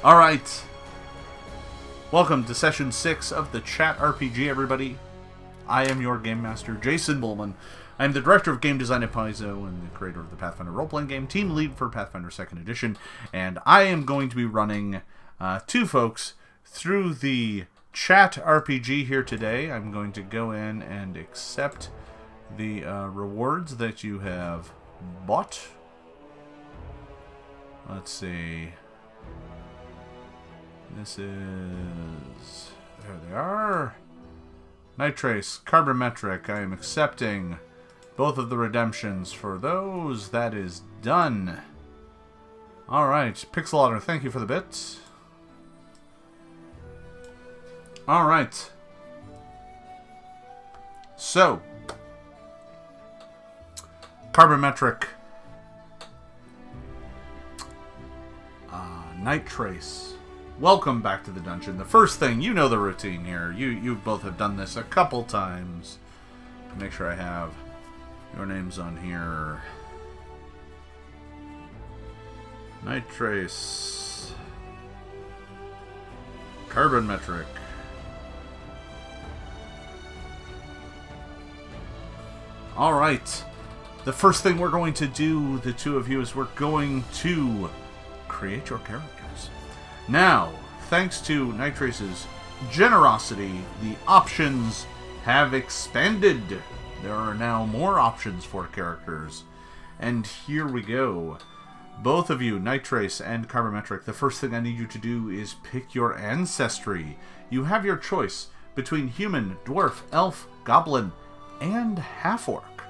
Alright. Welcome to Session 6 of the Chat RPG, everybody. I am your Game Master, Jason Bulmahn. I am the Director of Game Design at Paizo and the creator of the Pathfinder role-playing game, team lead for Pathfinder 2nd Edition, and I am going to be running two folks through the Chat RPG here today. I'm going to go in and accept the rewards that you have bought. Let's see. This is... there they are. Nighttrace, Carbondmetric. I am accepting both of the redemptions for those. That is done. Alright. Pixelotter, thank you for the bit. Alright. So. Carbondmetric. Nighttrace. Welcome back to the dungeon. The first thing, you know the routine here. You both have done this a couple times. Make sure I have your names on here. Nighttrace. Carbondmetric. Alright. The first thing we're going to do, the two of you, is we're going to create your characters. Now, thanks to Nighttrace's generosity, the options have expanded. There are now more options for characters. And here we go. Both of you, Nighttrace and Carbondmetric, the first thing I need you to do is pick your ancestry. You have your choice between human, dwarf, elf, goblin, and half-orc.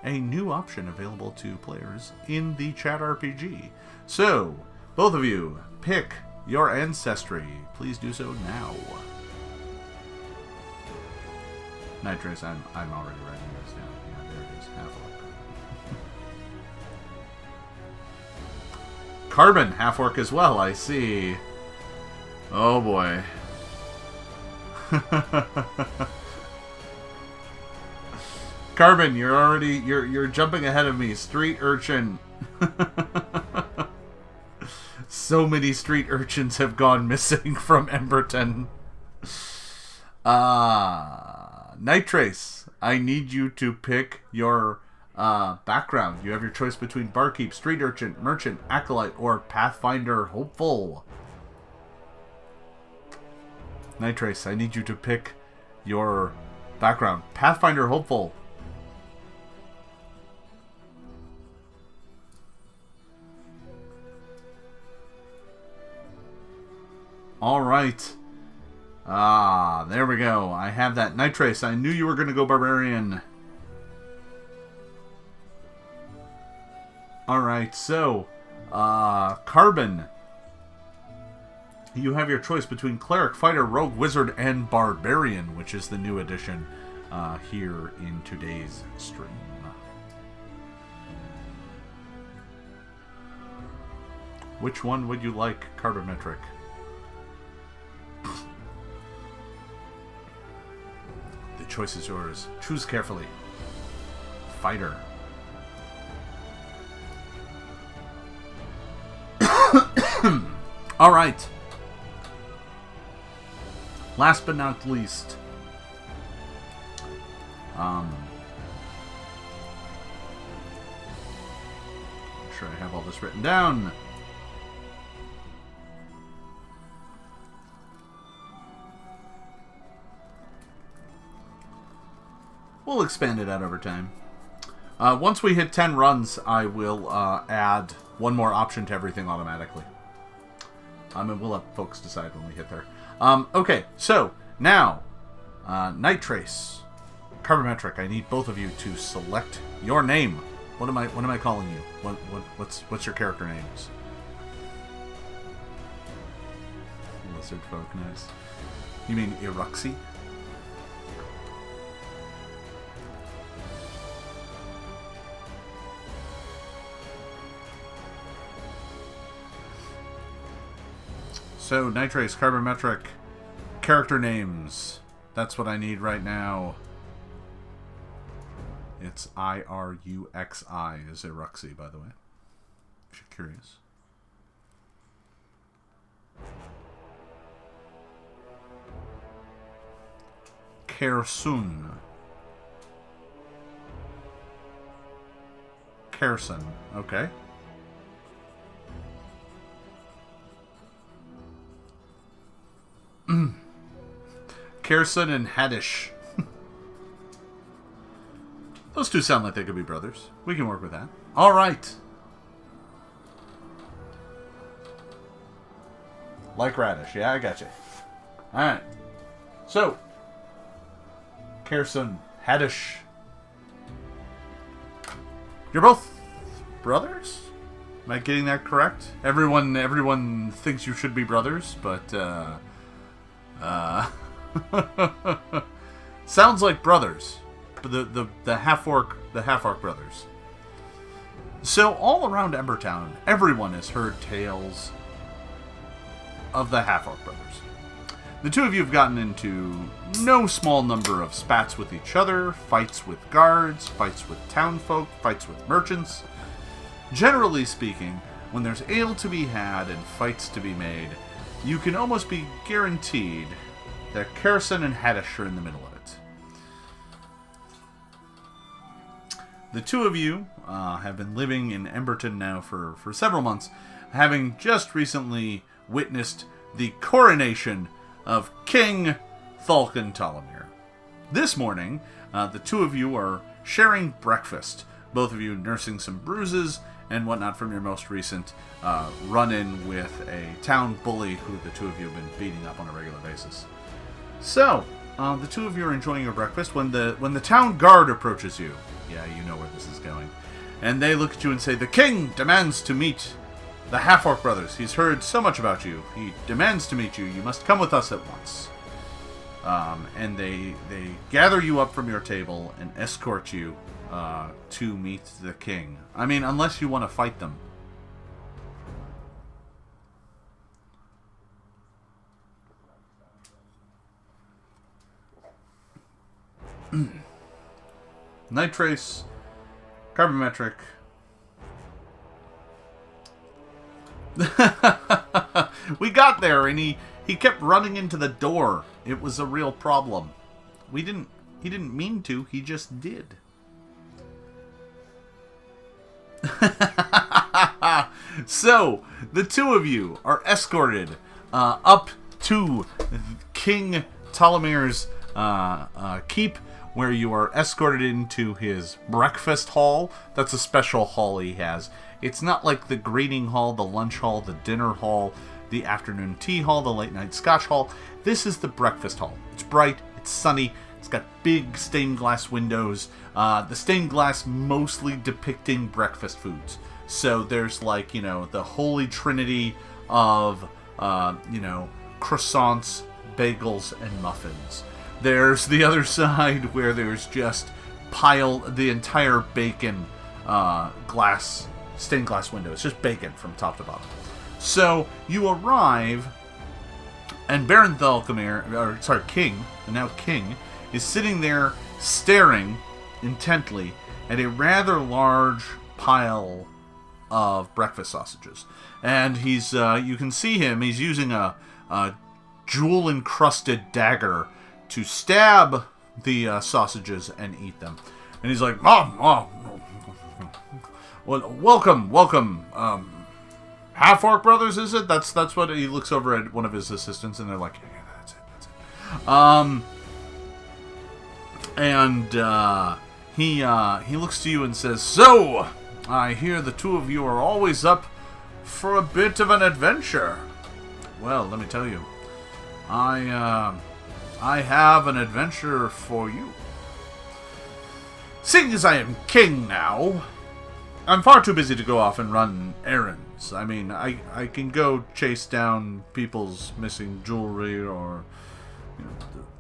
A new option available to players in the Chat RPG. So, both of you, pick your ancestry. Please do so now. Nighttrace, I'm already writing this down. Yeah, there it is. Half-orc. Carbon, half-orc as well, I see. Oh boy. Carbon, you're jumping ahead of me. Street urchin. So many street urchins have gone missing from Emberton. Nighttrace, I need you to pick your background. You have your choice between barkeep, street urchin, merchant, acolyte, or Pathfinder hopeful. Nighttrace, I need you to pick your background. Pathfinder hopeful. Alright. There we go. I have that. Nighttrace, I knew you were going to go barbarian. Alright, so, Carbon. You have your choice between cleric, fighter, rogue, wizard, and barbarian, which is the new addition here in today's stream. Which one would you like, Carbondmetric? The choice is yours. Choose carefully. Fighter. Alright. Last but not least. I'm sure I have all this written down. We'll expand it out over time. Once we hit 10 runs, I will add one more option to everything automatically. And we'll let folks decide when we hit there. Okay, so now, Nighttrace, Carbondmetric, I need both of you to select your name. What am I calling you? What's your character names? Lizard folk, nice. You mean Iruxi? So, Nighttrace, Carbondmetric, character names. That's what I need right now. It's I-R-U-X-I is Iruxi, by the way. If you're curious. Khairsun. Khairsun, okay. Khairsun and Haddish. Those two sound like they could be brothers. We can work with that. Alright. Like radish. Yeah, I got you. Alright. So, Khairsun, Haddish. You're both brothers? Am I getting that correct? Everyone thinks you should be brothers, but sounds like brothers. The half-orc brothers. So all around Embertown, everyone has heard tales of the half-orc brothers. The two of you have gotten into no small number of spats with each other, fights with guards, fights with townfolk, fights with merchants. Generally speaking, when there's ale to be had and fights to be made, you can almost be guaranteed that Khairsun and Haddish are in the middle of it. The two of you have been living in Emberton now for several months, having just recently witnessed the coronation of King Baron Talymir. This morning, the two of you are sharing breakfast, both of you nursing some bruises and whatnot from your most recent run-in with a town bully who the two of you have been beating up on a regular basis. So, the two of you are enjoying your breakfast when the town guard approaches you. Yeah, you know where this is going. And they look at you and say, "The king demands to meet the half-orc brothers. He's heard so much about you. He demands to meet you. You must come with us at once." And they gather you up from your table and escort you to meet the king. I mean, unless you want to fight them. Nighttrace, Carbondmetric. We got there and he kept running into the door. It was a real problem. He didn't mean to, he just did. So, the two of you are escorted up to King Talymir's keep, where you are escorted into his breakfast hall. That's a special hall he has. It's not like the greeting hall, the lunch hall, the dinner hall, the afternoon tea hall, the late night scotch hall. This is the breakfast hall. It's bright, it's sunny, it's got big stained glass windows. The stained glass mostly depicting breakfast foods. So there's like, the holy trinity of, croissants, bagels, and muffins. There's the other side where there's just the entire bacon stained glass window. It's just bacon from top to bottom. So you arrive, and Baron Talymir, King, and now King, is sitting there staring intently at a rather large pile of breakfast sausages. And he's, you can see him, he's using a jewel-encrusted dagger to stab the sausages and eat them. And he's like, well, welcome, half-orc brothers, is it? That's what he looks over at one of his assistants, and they're like, yeah, that's it. He looks to you and says, "So, I hear the two of you are always up for a bit of an adventure. Well, let me tell you, I have an adventure for you. Seeing as I am king now, I'm far too busy to go off and run errands. I mean, I can go chase down people's missing jewelry or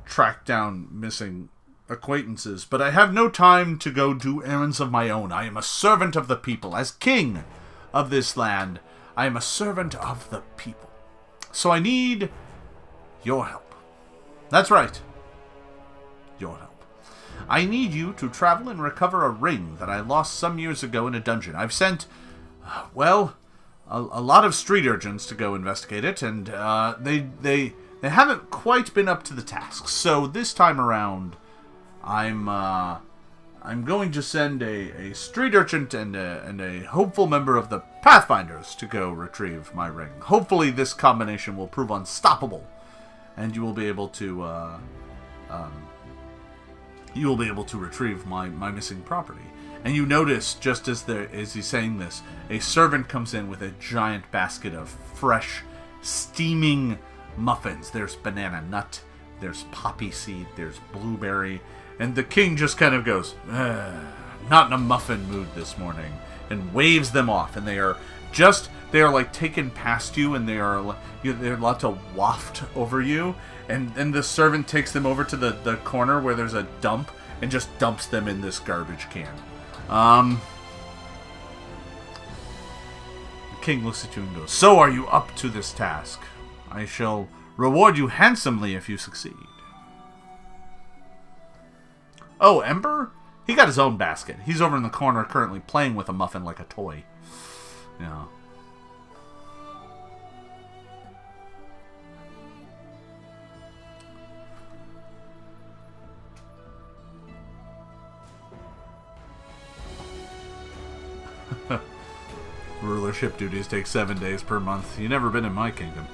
track down missing acquaintances, but I have no time to go do errands of my own. I am a servant of the people. As king of this land, I am a servant of the people. So I need your help. That's right. Your help. I need you to travel and recover a ring that I lost some years ago in a dungeon. I've sent, a lot of street urchins to go investigate it, and they haven't quite been up to the task. So this time around, I'm going to send a street urchin and a hopeful member of the Pathfinders to go retrieve my ring. Hopefully this combination will prove unstoppable, and you will be able to retrieve my missing property. And you notice, just as he's saying this, a servant comes in with a giant basket of fresh, steaming muffins. There's banana nut, there's poppy seed, there's blueberry, and the king just kind of goes, not in a muffin mood this morning, and waves them off, and they are like taken past you, and they're allowed to waft over you, and then the servant takes them over to the corner where there's a dump, and just dumps them in this garbage can. The king looks at you and goes, "So are you up to this task? I shall reward you handsomely if you succeed." Oh, Ember? He got his own basket. He's over in the corner currently playing with a muffin like a toy. Yeah. Rulership duties take 7 days per month. You've never been in my kingdom.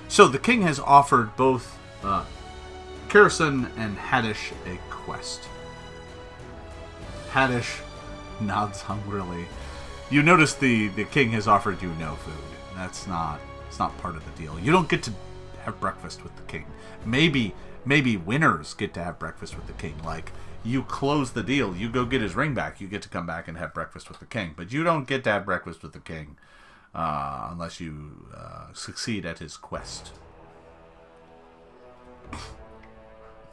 So the king has offered both Khairsun and Haddish a quest. Haddish nods hungrily. You notice the king has offered you no food. It's not part of the deal. You don't get to have breakfast with the king. Maybe winners get to have breakfast with the king. Like, you close the deal, you go get his ring back, you get to come back and have breakfast with the king. But you don't get to have breakfast with the king unless you succeed at his quest.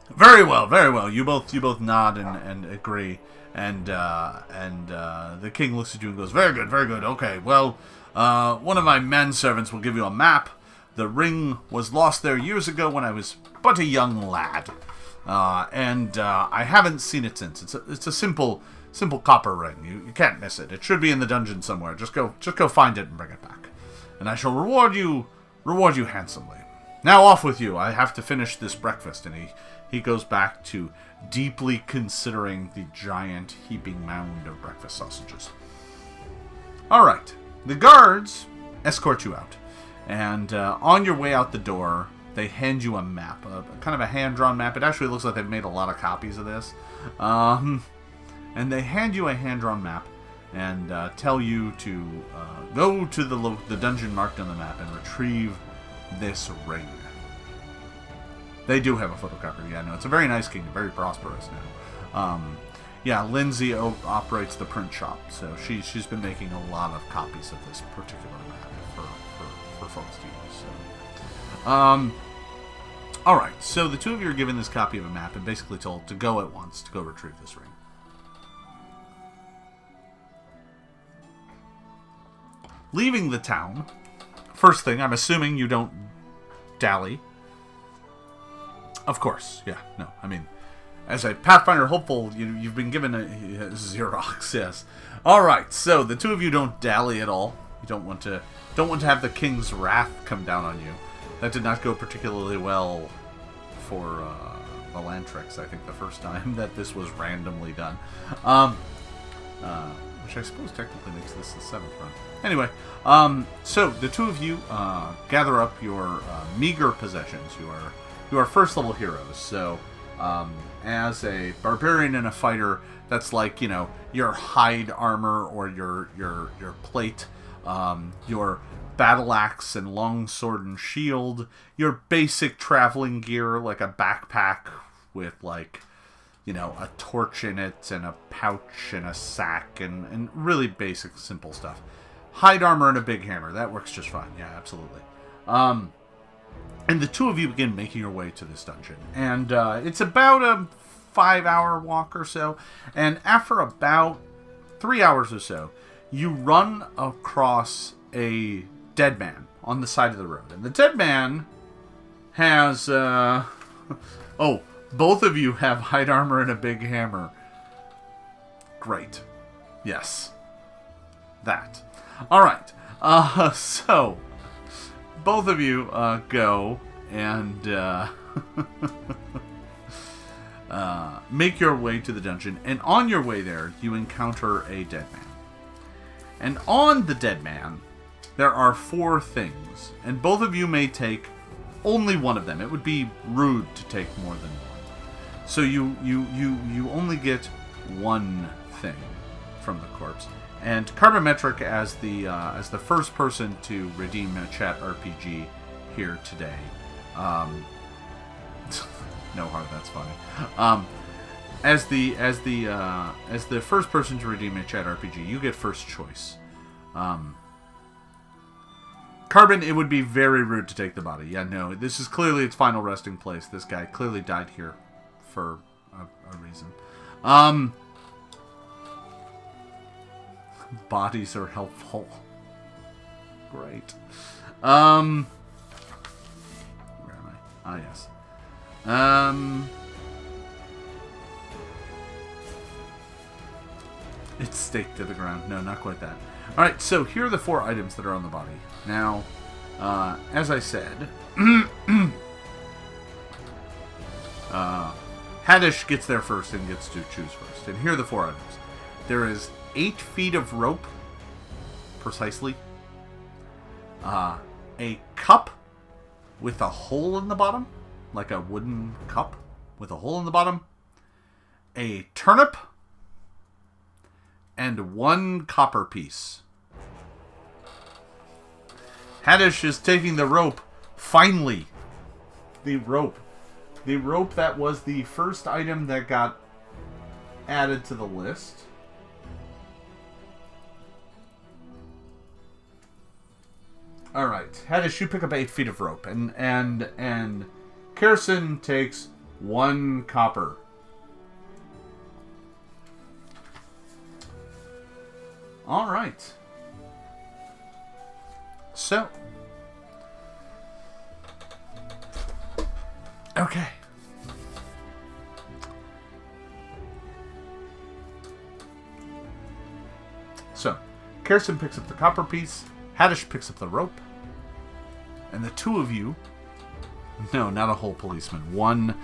Very well, very well. You both nod and agree, and the king looks at you and goes, "Very good, very good. Okay, well, one of my manservants will give you a map. The ring was lost there years ago when I was but a young lad, and I haven't seen it since. It's a simple copper ring. You can't miss it. It should be in the dungeon somewhere. Just go find it and bring it back, and I shall reward you handsomely. Now off with you. I have to finish this breakfast." And he goes back to deeply considering the giant heaping mound of breakfast sausages. Alright. The guards escort you out. And on your way out the door, they hand you a map. Kind of a hand-drawn map. It actually looks like they've made a lot of copies of this. And they hand you a hand-drawn map and tell you to go to the dungeon marked on the map and retrieve this ring. They do have a photocopier. Yeah, no, it's a very nice kingdom, very prosperous now. Yeah, Lindsay operates the print shop, so she's been making a lot of copies of this particular map for folks to use. So, all right. So the two of you are given this copy of a map and basically told to go at once to go retrieve this ring. Leaving the town, first thing, I'm assuming you don't dally. Of course, yeah, no. I mean, as a Pathfinder hopeful, you've been given a Xerox, yes. All right, so the two of you don't dally at all. You don't want to have the king's wrath come down on you. That did not go particularly well for the Nighttrace. I think the first time that this was randomly done, which I suppose technically makes this the 7th run. Anyway, so the two of you gather up your meager possessions. You are first level heroes, so as a barbarian and a fighter, that's like, your hide armor or your plate, your battle axe and long sword and shield, your basic traveling gear like a backpack with a torch in it and a pouch and a sack and really basic simple stuff. Hide armor and a big hammer, that works just fine. Yeah, absolutely. And the two of you begin making your way to this dungeon. And it's about a 5-hour walk or so. And after about 3 hours or so, you run across a dead man on the side of the road. And the dead man has... oh, both of you have hide armor and a big hammer. Great. Yes. That. Alright. So... both of you go and make your way to the dungeon. And on your way there, you encounter a dead man. And on the dead man, there are 4 things. And both of you may take only one of them. It would be rude to take more than one. So you only get one thing from the corpse. And Carbondmetric, as the first person to redeem a chat RPG here today, no heart, that's funny. As the first person to redeem a chat RPG, you get first choice. Carbon, it would be very rude to take the body. Yeah, no, this is clearly its final resting place. This guy clearly died here for a reason. Bodies are helpful. Great. Where am I? Ah, yes. It's staked to the ground. No, not quite that. Alright, so here are the 4 items that are on the body. Now, as I said, Haddish gets there first and gets to choose first. And here are the 4 items. There is 8 feet of rope, precisely. A cup with a hole in the bottom, like a wooden cup with a hole in the bottom. A turnip. And 1 copper piece. Haddish is taking the rope. Finally. The rope. The rope that was the first item that got added to the list. Alright. Haddish, you pick up 8 feet of rope. And Khairsun takes 1 copper. Alright. So. Okay. So, Khairsun picks up the copper piece, Haddish picks up the rope, and the 2 of you... No, not a whole policeman. 1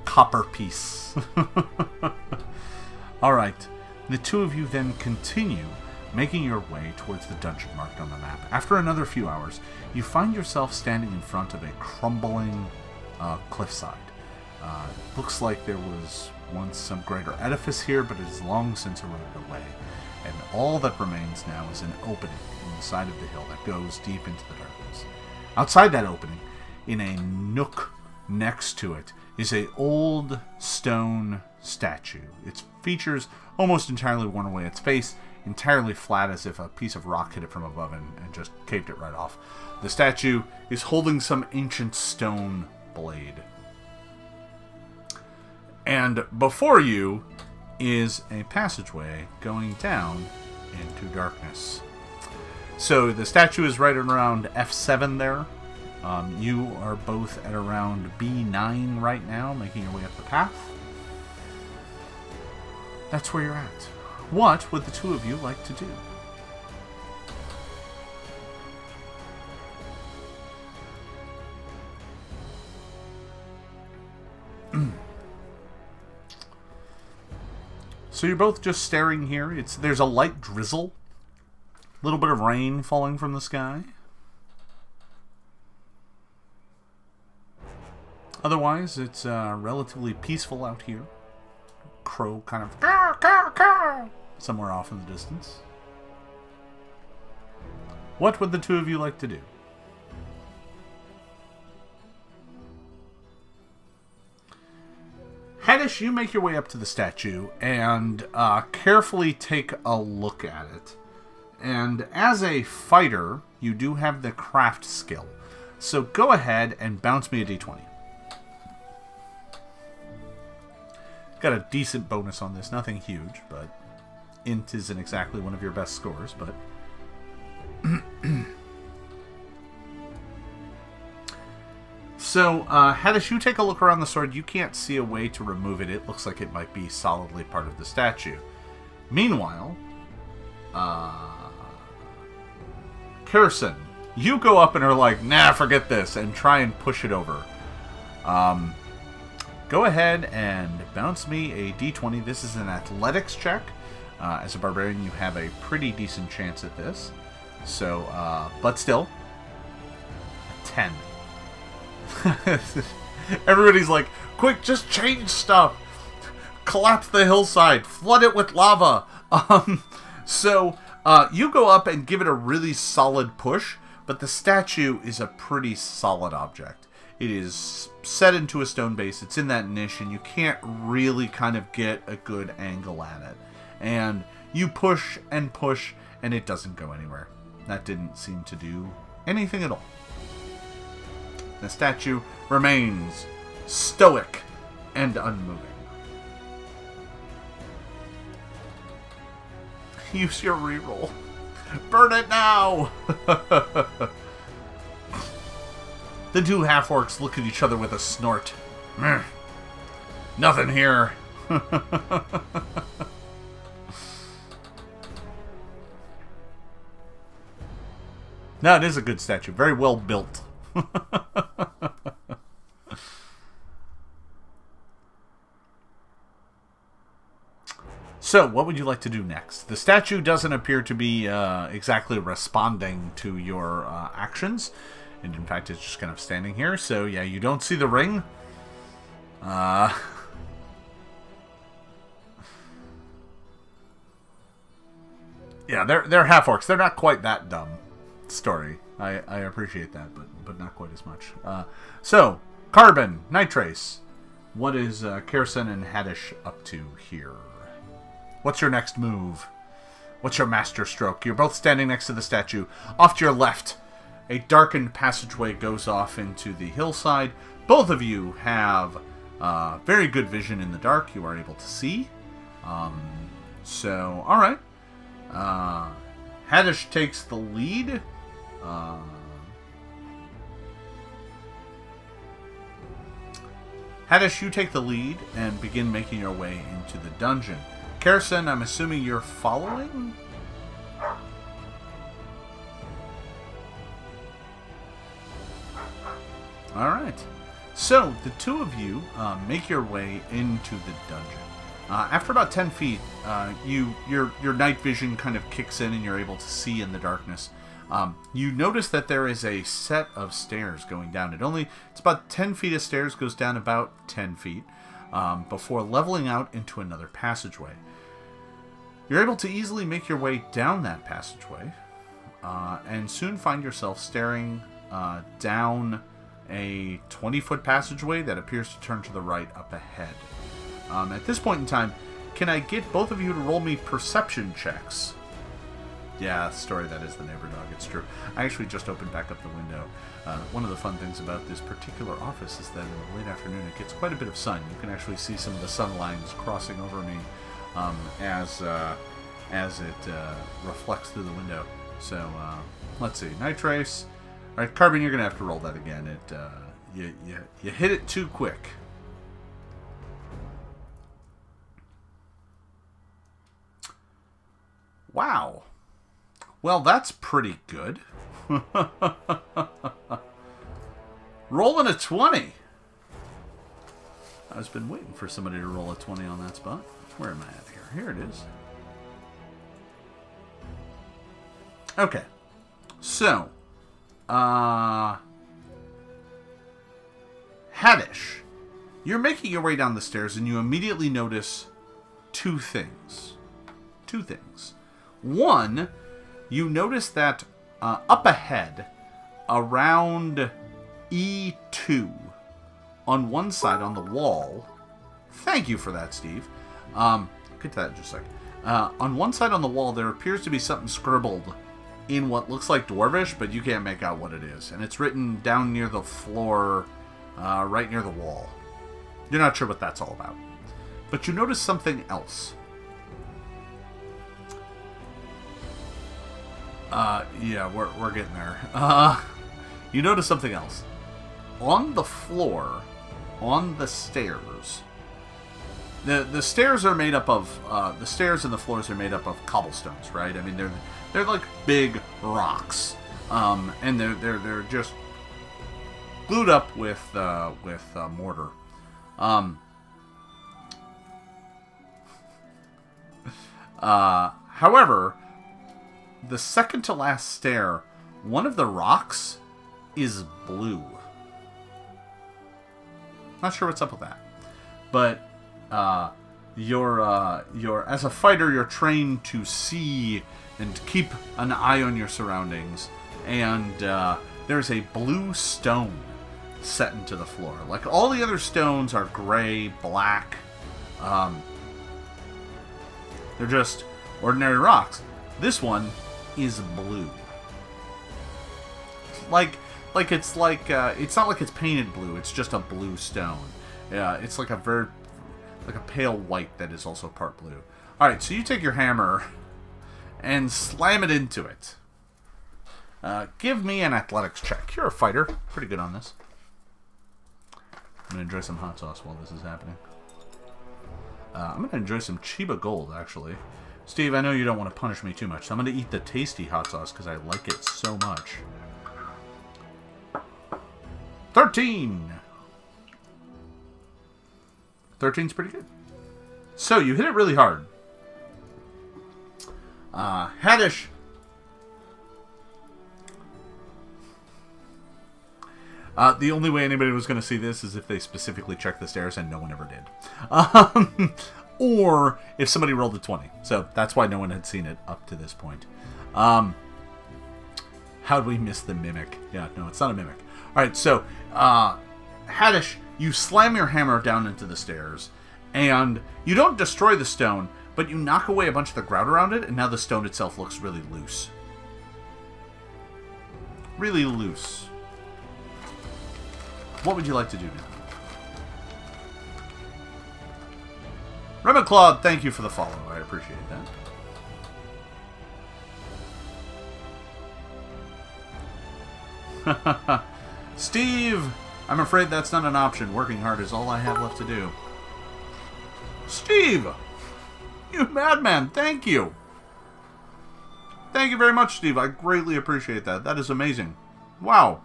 copper piece. Alright. The 2 of you then continue making your way towards the dungeon marked on the map. After another few hours, you find yourself standing in front of a crumbling cliffside. Looks like there was once some greater edifice here, but it is long since eroded away. And all that remains now is an opening in the side of the hill that goes deep into the darkness. Outside that opening, in a nook next to it, is an old stone statue. Its features almost entirely worn away. Its face entirely flat, as if a piece of rock hit it from above and just caved it right off. The statue is holding some ancient stone blade. And before you is a passageway going down into darkness. So the statue is right around F7 there. You are both at around B9 right now, making your way up the path. That's where you're at. What would the 2 of you like to do? So you're both just staring here. There's a light drizzle. A little bit of rain falling from the sky. Otherwise, it's relatively peaceful out here. Crow kind of caw, caw, caw, somewhere off in the distance. What would the 2 of you like to do? Haddish, you make your way up to the statue and carefully take a look at it. And as a fighter, you do have the craft skill. So go ahead and bounce me a d20. Got a decent bonus on this. Nothing huge, but int isn't exactly one of your best scores, but... So, Haddish, you take a look around the sword. You can't see a way to remove it. It looks like it might be solidly part of the statue. Meanwhile, Khairsun, You go up and are like, nah, forget this, and try and push it over. Go ahead and bounce me a d20. This is an athletics check. As a barbarian, you have a pretty decent chance at this. So, but still, a 10. Everybody's like, quick, just change stuff. Collapse the hillside. Flood it with lava. So, you go up and give it a really solid push, but the statue is a pretty solid object. It is set into a stone base. It's in that niche, and you can't really kind of get a good angle at it. And you push, and it doesn't go anywhere. That didn't seem to do anything at all. The statue remains stoic and unmoving. Use your reroll. Burn it now! The two half-orcs look at each other with a snort. Nothing here. No, it is a good statue. Very well built. So, what would you like to do next? The statue doesn't appear to be exactly responding to your actions. And in fact, it's just kind of standing here. So, yeah, you don't see the ring. Yeah, they're half-orcs. They're not quite that dumb. Story. I appreciate that, but not quite as much. So, Carbon, Nighttrace. What is Khairsun and Haddish up to here? What's your next move? What's your master stroke? You're both standing next to the statue. Off to your left, a darkened passageway goes off into the hillside. Both of you have very good vision in the dark. You are able to see. So, alright. Haddish takes the lead. Haddish, you take the lead and begin making your way into the dungeon. Khairsun, I'm assuming you're following? Alright. So, the two of you make your way into the dungeon. After about 10 feet, your night vision kind of kicks in and you're able to see in the darkness. You notice that there is a set of stairs going down. It's about 10 feet of stairs, goes down about 10 feet, before leveling out into another passageway. You're able to easily make your way down that passageway, and soon find yourself staring down a 20-foot passageway that appears to turn to the right up ahead. At this point in time, can I get both of you to roll me perception checks? Yeah, story, that is the neighbor dog, it's true. I actually just opened back up the window. One of the fun things about this particular office is that in the late afternoon it gets quite a bit of sun. You can actually see some of the sun lines crossing over me as it reflects through the window. So, let's see. Nighttrace. Alright, Carbon, you're going to have to roll that again. You hit it too quick. Wow. Well, that's pretty good. Rolling a 20. I've been waiting for somebody to roll a 20 on that spot. Where am I at here? Here it is. Okay. So, Haddish, you're making your way down the stairs and you immediately notice two things. One, you notice that up ahead, around E2, on one side on the wall, thank you for that, Steve. Get to that in just a second. On one side on the wall, there appears to be something scribbled in what looks like Dwarvish, but you can't make out what it is. And it's written down near the floor, right near the wall. You're not sure what that's all about. But you notice something else. Yeah, we're getting there. You notice something else. On the floor, on the stairs, the stairs are made up of, the stairs and the floors are made up of cobblestones, right? I mean, they're like big rocks. and they're just glued up with mortar. However, the second to last stair, one of the rocks is blue. Not sure what's up with that, but you're as a fighter, you're trained to see and keep an eye on your surroundings, and there's a blue stone set into the floor. Like all the other stones are gray, black. They're just ordinary rocks. This one is blue. It's not like it's painted blue. It's just a blue stone. Yeah, it's like a pale white that is also part blue. All right, so you take your hammer and slam it into it. Give me an athletics check. You're a fighter. Pretty good on this. I'm gonna enjoy some hot sauce while this is happening. I'm gonna enjoy some Chiba Gold, actually. Steve, I know you don't want to punish me too much, so I'm gonna eat the tasty hot sauce because I like it so much. 13! 13's pretty good. So, you hit it really hard. Haddish. The only way anybody was going to see this is if they specifically checked the stairs, and no one ever did. Or if somebody rolled a 20. So, that's why no one had seen it up to this point. How'd we miss the mimic? Yeah, no, it's not a mimic. Alright, so, Haddish, you slam your hammer down into the stairs, and you don't destroy the stone, but you knock away a bunch of the grout around it, and now the stone itself looks really loose. Really loose. What would you like to do now? Remiclaw, thank you for the follow. I appreciate that. Steve, I'm afraid that's not an option. Working hard is all I have left to do. Steve! You madman, thank you! Thank you very much, Steve. I greatly appreciate that. That is amazing. Wow.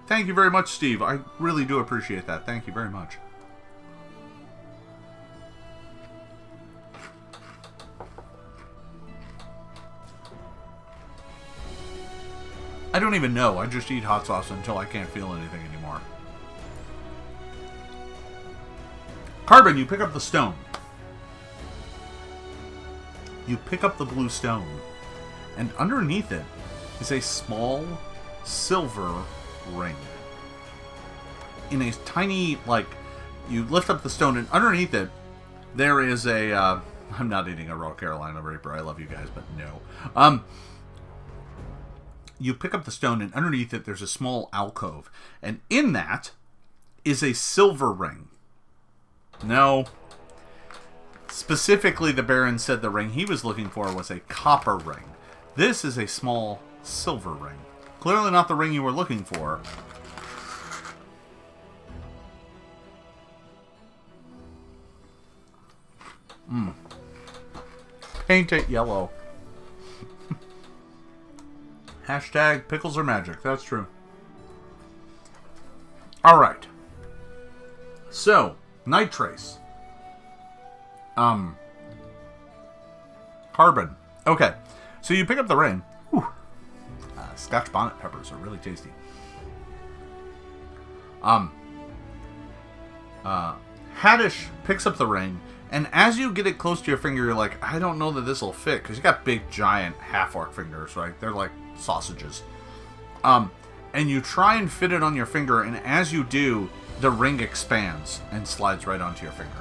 Thank you very much, Steve. I really do appreciate that. Thank you very much. I don't even know. I just eat hot sauce until I can't feel anything anymore. Carbon, you pick up the stone. You pick up the blue stone. And underneath it is a small silver ring. In a tiny, you lift up the stone, and underneath it, there is a, I'm not eating a raw Carolina Reaper. I love you guys, but no. You pick up the stone, and underneath it, there's a small alcove. And in that is a silver ring. No. Specifically, the Baron said the ring he was looking for was a copper ring. This is a small silver ring. Clearly not the ring you were looking for. Paint it yellow. Hashtag pickles are magic. That's true. Alright. So, Nighttrace. Carbon. Okay. So you pick up the ring. Whew. Scotch bonnet peppers are really tasty. Haddish picks up the ring, and as you get it close to your finger, you're like, I don't know that this will fit, because you got big, giant half-orc fingers, right? They're like sausages. And you try and fit it on your finger, and as you do, the ring expands and slides right onto your finger.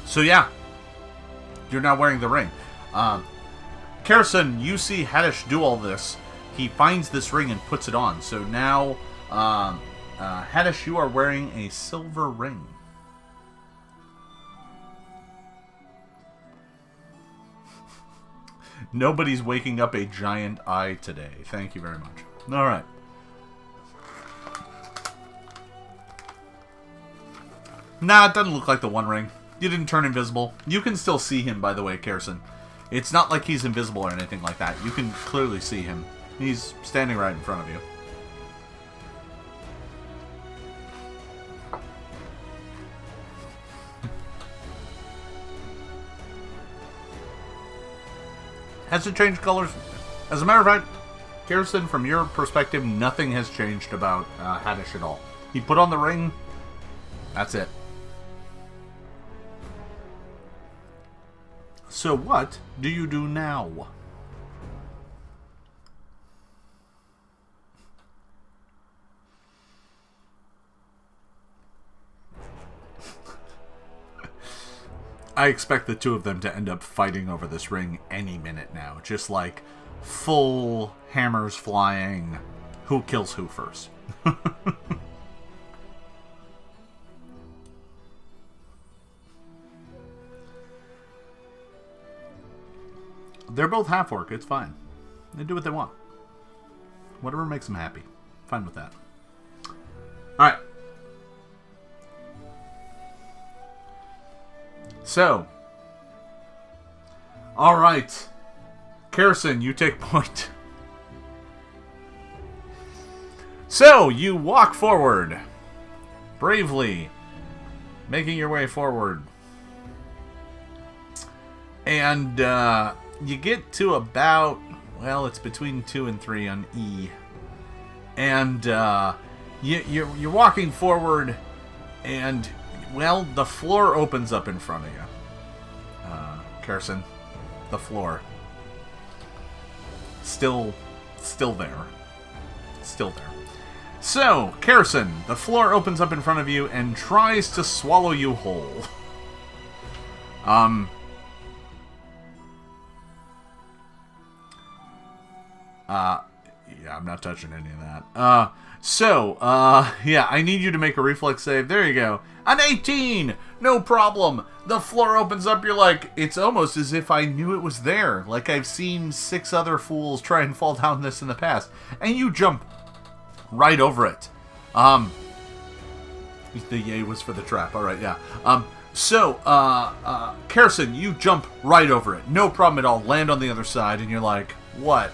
So yeah, you're now wearing the ring. Khairsun, you see Haddish do all this. He finds this ring and puts it on. So now, Haddish, you are wearing a silver ring. Nobody's waking up a giant eye today. Thank you very much. All right. Nah, it doesn't look like the One Ring. You didn't turn invisible. You can still see him, by the way, Khairsun. It's not like he's invisible or anything like that. You can clearly see him. He's standing right in front of you. Has it changed colors? As a matter of fact, Khairsun, from your perspective, nothing has changed about Haddish at all. He put on the ring. That's it. So what do you do now? I expect the two of them to end up fighting over this ring any minute now. Just like full hammers flying. Who kills who first? They're both half-orc. It's fine. They do what they want. Whatever makes them happy. Fine with that. Alright. So. Alright. Khairsun, you take point. So, you walk forward. Bravely. Making your way forward. And, you get to about, well, it's between 2 and 3 on E. And you're walking forward, and, well, the floor opens up in front of you. Khairsun, the floor. Still there. Still there. So, Khairsun, the floor opens up in front of you and tries to swallow you whole. Yeah, I'm not touching any of that. Yeah, I need you to make a reflex save. There you go. An 18! No problem. The floor opens up. You're like, it's almost as if I knew it was there. Like I've seen 6 other fools try and fall down this in the past. And you jump right over it. The yay was for the trap. Alright, yeah. Khairsun, you jump right over it. No problem at all. Land on the other side, and you're like, what?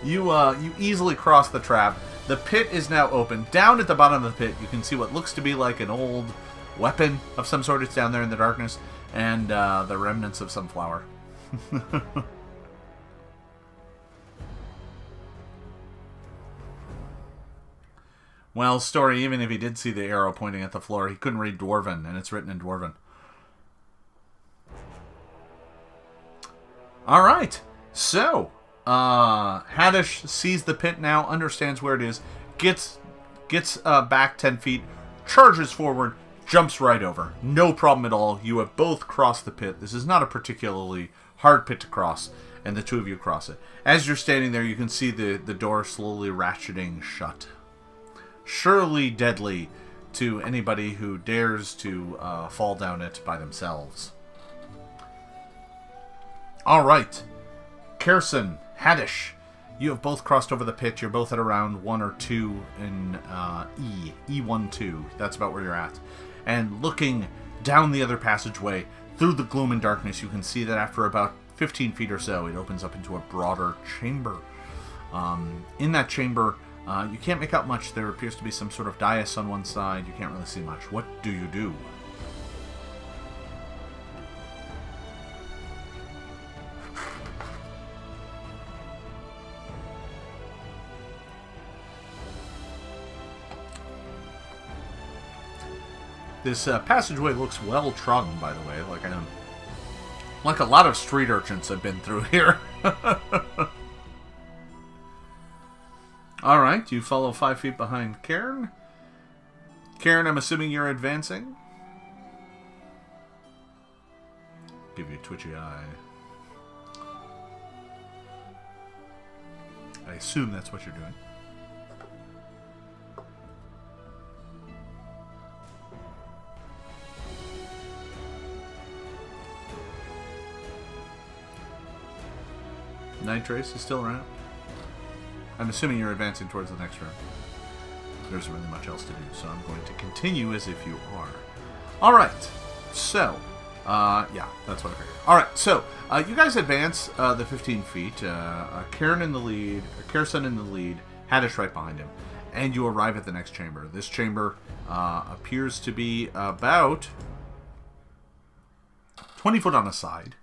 You easily cross the trap. The pit is now open. Down at the bottom of the pit, you can see what looks to be like an old weapon of some sort. It's down there in the darkness. And the remnants of some flower. Well, Story, even if he did see the arrow pointing at the floor, he couldn't read Dwarven, and it's written in Dwarven. Alright. So, Haddish sees the pit now, understands where it is, gets back 10 feet, charges forward, jumps right over. No problem at all. You have both crossed the pit. This is not a particularly hard pit to cross, and the two of you cross it. As you're standing there, you can see the door slowly ratcheting shut. Surely deadly to anybody who dares to fall down it by themselves. Alright. Khairsun, Haddish, you have both crossed over the pit. You're both at around 1 or 2 in E. E1, 2. That's about where you're at. And looking down the other passageway, through the gloom and darkness, you can see that after about 15 feet or so, it opens up into a broader chamber. In that chamber, you can't make out much. There appears to be some sort of dais on one side. You can't really see much. What do you do? This passageway looks well trodden, by the way, like a lot of street urchins have been through here. Alright, you follow 5 feet behind Karen. Karen, I'm assuming you're advancing? Give you a twitchy eye. I assume that's what you're doing. Nighttrace is still around. I'm assuming you're advancing towards the next room. there isn't really much else to do, so I'm going to continue as if you are. Alright, so, yeah, that's what I figured. Alright, so, you guys advance the 15 feet, Khairsun in the lead, Haddish right behind him, and you arrive at the next chamber. This chamber appears to be about 20 foot on a side,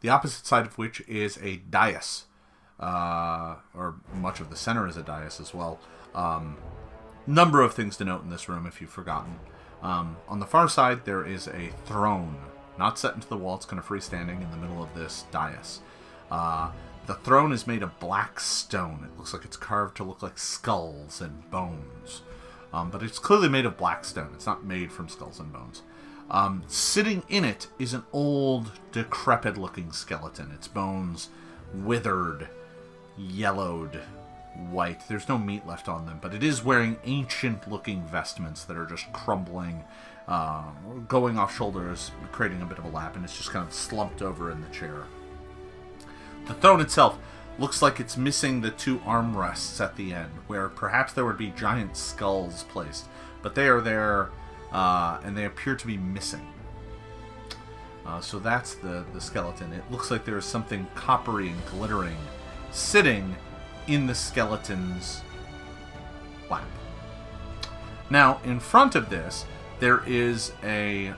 the opposite side of which is a dais, or much of the center is a dais as well. Number of things to note in this room if you've forgotten. On the far side, there is a throne, not set into the wall. It's kind of freestanding in the middle of this dais. The throne is made of black stone. It looks like it's carved to look like skulls and bones. But it's clearly made of black stone. It's not made from skulls and bones. Sitting in it is an old, decrepit-looking skeleton. Its bones withered, yellowed, white. There's no meat left on them, but it is wearing ancient-looking vestments that are just crumbling, going off shoulders, creating a bit of a lap, and it's just kind of slumped over in the chair. The throne itself looks like it's missing the two armrests at the end, where perhaps there would be giant skulls placed, but they are there, and they appear to be missing. So that's the skeleton. It looks like there is something coppery and glittering sitting in the skeleton's lap. Now, in front of this, there is a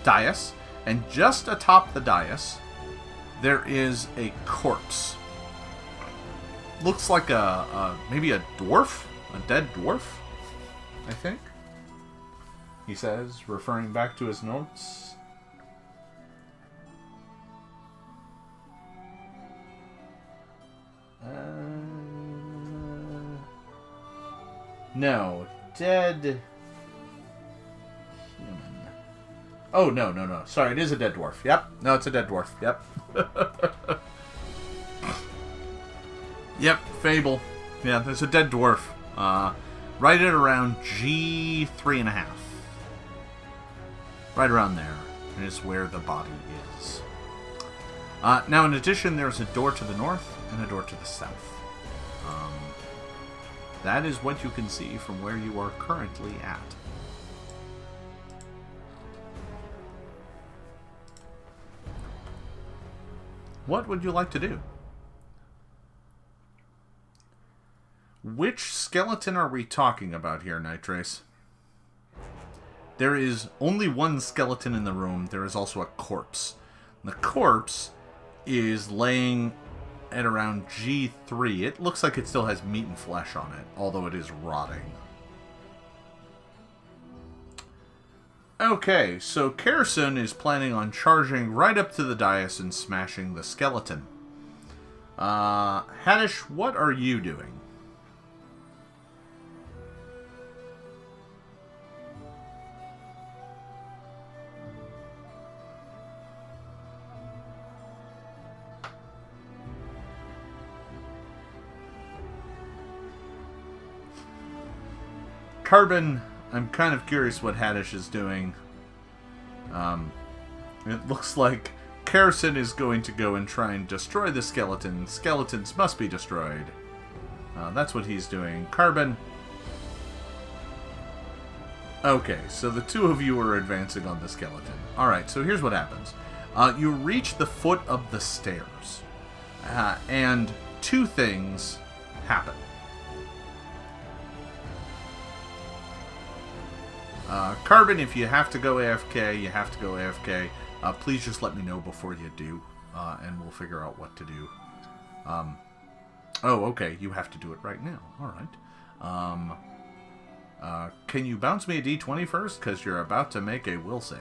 dais, and just atop the dais, there is a corpse. Looks like maybe a dwarf, a dead dwarf, I think. He says, referring back to his notes. No, dead human. Oh, no. Sorry, it is a dead dwarf. Yep. No, it's a dead dwarf. Yep. Yep, fable. Yeah, there's a dead dwarf. Right at around G3.5. Right around there is where the body is. Now, in addition, there's a door to the north and a door to the south. That is what you can see from where you are currently at. What would you like to do? Which skeleton are we talking about here, Nighttrace? There is only one skeleton in the room. There is also a corpse. The corpse is laying at around G3. It looks like it still has meat and flesh on it, although it is rotting. Okay, so Khairsun is planning on charging right up to the dais and smashing the skeleton. Haddish, what are you doing? Carbon, I'm kind of curious what Haddish is doing. It looks like Khairsun is going to go and try and destroy the skeleton. Skeletons must be destroyed. That's what he's doing. Carbon. Okay, so the two of you are advancing on the skeleton. Alright, so here's what happens. You reach the foot of the stairs. And two things happen. Carbon, if you have to go AFK, you have to go AFK. Please just let me know before you do, and we'll figure out what to do. Oh, okay, you have to do it right now. Alright. Can you bounce me a d20 first? Because you're about to make a will save.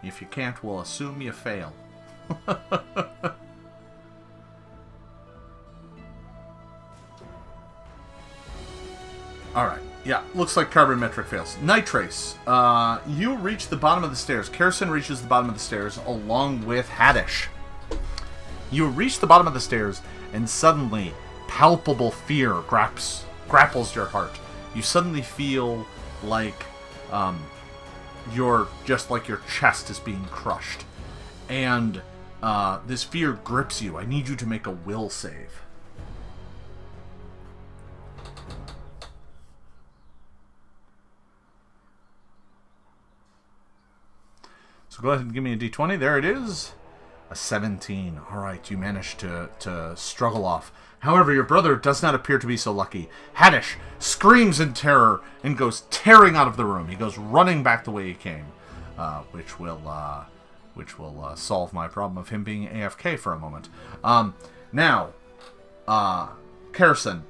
If you can't, we'll assume you fail. Alright. Yeah, looks like Carbondmetric fails. Nighttrace, you reach the bottom of the stairs. Khairsun reaches the bottom of the stairs along with Haddish. You reach the bottom of the stairs, and suddenly, palpable fear grapples your heart. You suddenly feel like, your chest is being crushed. And, this fear grips you. I need you to make a will save. So go ahead and give me a d20. There it is. A 17. Alright, you managed to struggle off. However, your brother does not appear to be so lucky. Haddish screams in terror and goes tearing out of the room. He goes running back the way he came, which will solve my problem of him being AFK for a moment. Now, Khairsun,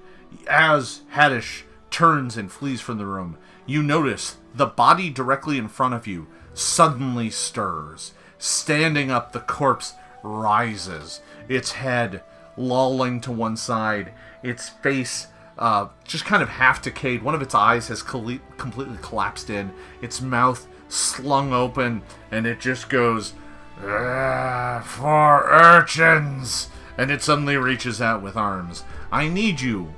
as Haddish turns and flees from the room, you notice the body directly in front of you suddenly stirs. Standing up, the corpse rises, its head lolling to one side, its face just kind of half decayed. One of its eyes has completely collapsed in, its mouth slung open, and it just goes, "For urchins!" And it suddenly reaches out with arms. I need you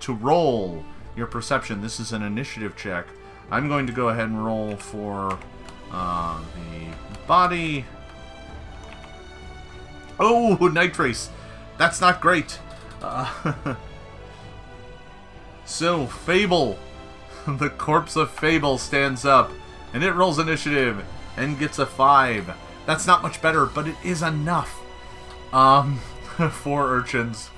to roll your perception. This is an initiative check. I'm going to go ahead and roll for the body. Oh, Nighttrace. That's not great. So, Fable. The corpse of Fable stands up, and it rolls initiative and gets a 5. That's not much better, but it is enough. 4 urchins.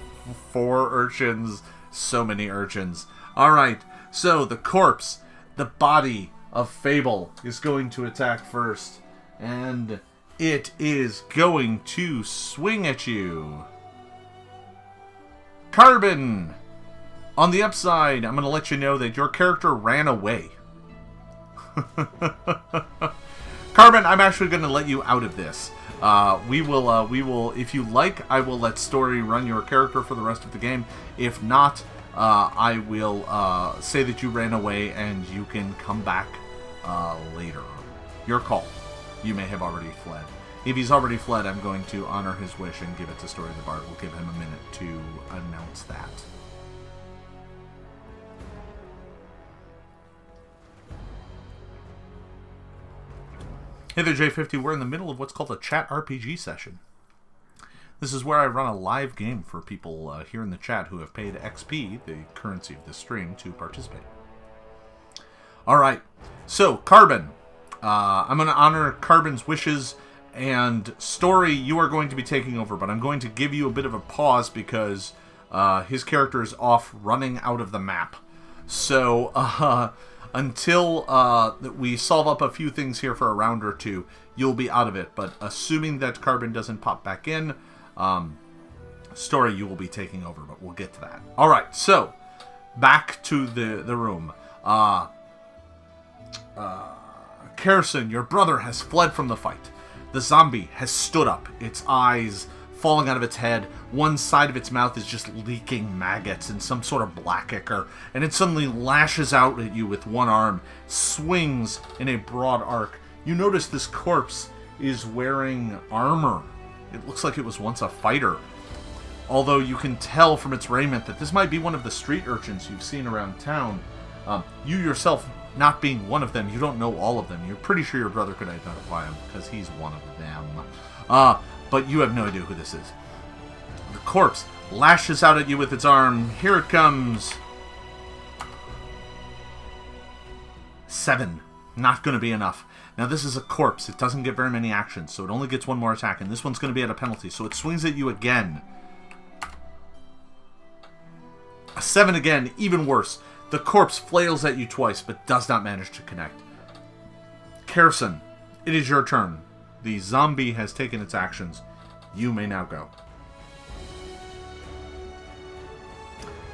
4 urchins. So many urchins. Alright, so the corpse, the body of Fable, is going to attack first. And it is going to swing at you. Carbon! On the upside, I'm going to let you know that your character ran away. Carbon, I'm actually going to let you out of this. We will, if you like, I will let Story run your character for the rest of the game. If not, I will say that you ran away and you can come back later. Your call. You may have already fled. If he's already fled, I'm going to honor his wish and give it to Story the Bard. We'll give him a minute to announce that. Hey there, J50. We're in the middle of what's called a chat RPG session. This is where I run a live game for people here in the chat who have paid XP, the currency of this stream, to participate. Alright, so Carbon. I'm going to honor Carbon's wishes, and Story, you are going to be taking over, but I'm going to give you a bit of a pause because his character is off running out of the map. So, until we solve up a few things here for a round or two, you'll be out of it. But assuming that Carbon doesn't pop back in, Story, you will be taking over, but we'll get to that. Alright, so, back to the room. Khairsun, your brother has fled from the fight. The zombie has stood up, its eyes falling out of its head. One side of its mouth is just leaking maggots and some sort of black ichor, and it suddenly lashes out at you with one arm, swings in a broad arc. You notice this corpse is wearing armor. It looks like it was once a fighter, although you can tell from its raiment that this might be one of the street urchins you've seen around town. You yourself, not being one of them, you don't know all of them. You're pretty sure your brother could identify him because he's one of them. But you have no idea who this is. The corpse lashes out at you with its arm. Here it comes. 7. Not going to be enough. Now this is a corpse. It doesn't get very many actions, so it only gets one more attack, and this one's going to be at a penalty, so it swings at you again. A 7 again, even worse. The corpse flails at you twice, but does not manage to connect. Khairsun, it is your turn. The zombie has taken its actions. You may now go.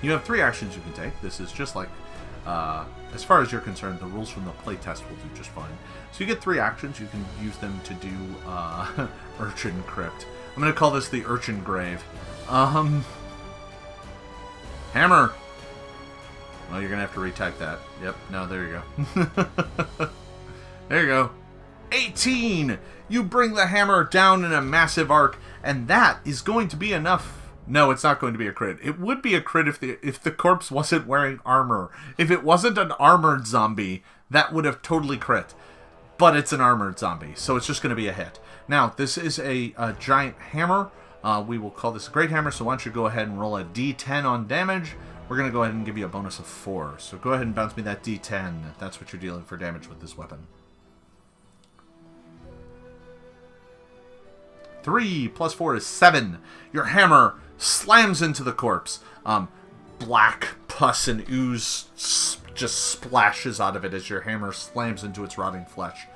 You have 3 actions you can take. This is just like, as far as you're concerned, the rules from the playtest will do just fine. So you get 3 actions. You can use them to do Urchin Crypt. I'm going to call this the Urchin Grave. Hammer. Well, you're going to have to retype that. Yep, no, there you go. There you go. 18! You bring the hammer down in a massive arc, and that is going to be enough. No, it's not going to be a crit. It would be a crit if the corpse wasn't wearing armor. If it wasn't an armored zombie, that would have totally crit. But it's an armored zombie, so it's just going to be a hit. Now, this is a giant hammer. We will call this a great hammer, so why don't you go ahead and roll a d10 on damage. We're going to go ahead and give you a bonus of 4. So go ahead and bounce me that d10 if that's what you're dealing for damage with this weapon. 3 plus 4 is 7. Your hammer slams into the corpse. Black pus and ooze just splashes out of it as your hammer slams into its rotting flesh.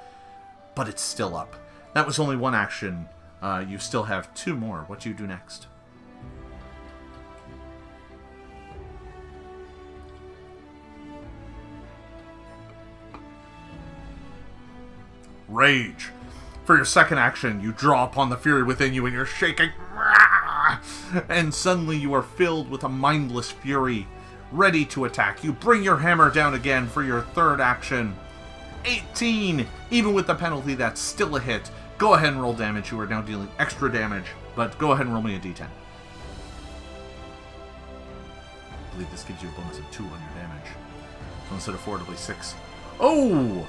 But it's still up. That was only one action. You still have 2 more. What do you do next? Rage. For your second action, you draw upon the fury within you and you're shaking. And suddenly you are filled with a mindless fury, ready to attack. You bring your hammer down again for your third action. 18! Even with the penalty, that's still a hit. Go ahead and roll damage. You are now dealing extra damage, but go ahead and roll me a d10. I believe this gives you a bonus of 2 on your damage. So instead of 4, it'll be 6. Oh!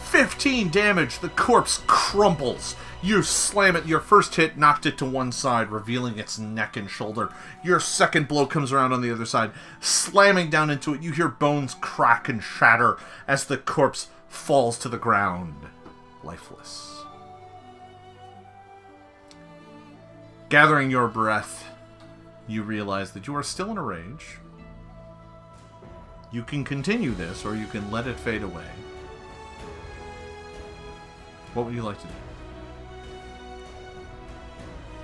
15 damage! The corpse crumbles. You slam it. Your first hit knocked it to one side, revealing its neck and shoulder. Your second blow comes around on the other side, slamming down into it. You hear bones crack and shatter as the corpse falls to the ground, lifeless. Gathering your breath, you realize that you are still in a rage. You can continue this, or you can let it fade away. What would you like to do?